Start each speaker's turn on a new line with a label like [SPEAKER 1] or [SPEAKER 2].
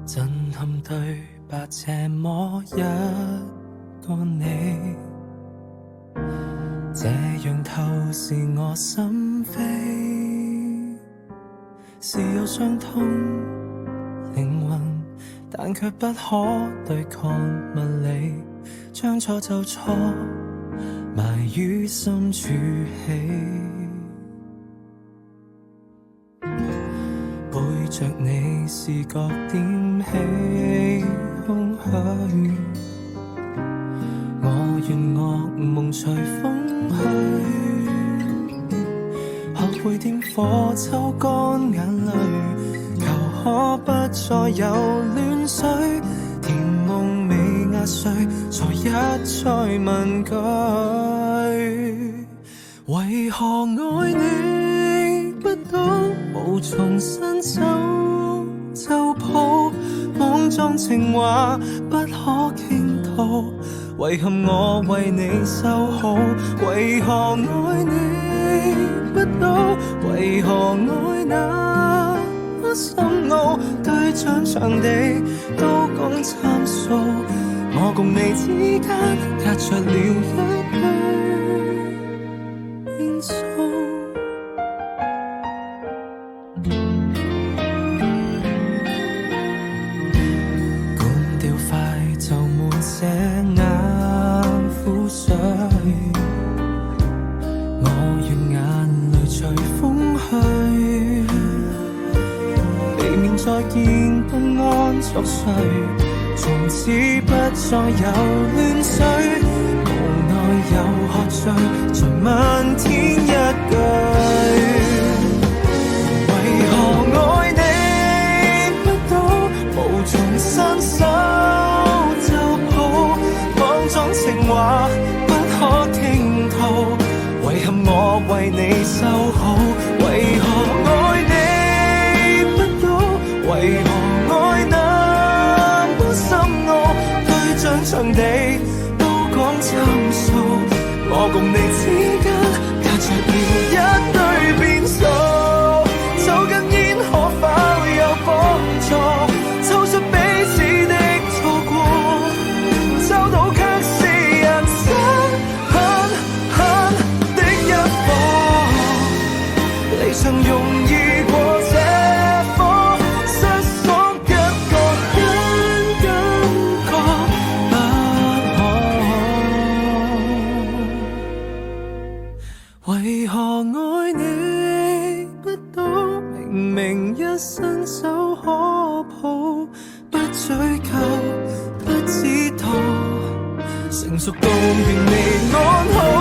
[SPEAKER 1] 震撼對白這麼一個你，這樣透視我心扉，是有傷痛靈魂，但卻不可對抗物理，將錯就錯，埋於深處起。背着你視覺點起空虛，我願惡夢隨風去，學會點火抽乾眼淚，求可不再有亂水，甜夢未壓碎，才一再問句，為何愛你不到無從伸手就抱，莽撞情話不可傾吐，遺憾我為你修好，為何愛你不到，為何愛那麼深奧，對象場地都講參數，我共你之間隔着了一堆變數。這眼苦水，我願眼淚隨風去，避免再見不安作祟，從此不再有亂水，無奈又喝醉，才問天一句，為何愛你不到無從伸手，情話不可傾吐，遺憾我為你修好，為何愛你不到，為何愛那麼深奧，對象場地都講參數，我共你之間隔着了一堆變數，抽根煙可否有幫助，抽出彼此的錯過，找到曾容易過這科，失所一個根感覺不可，為何愛你不到，明明一伸手可抱，不追究不知道，成熟到便未安好。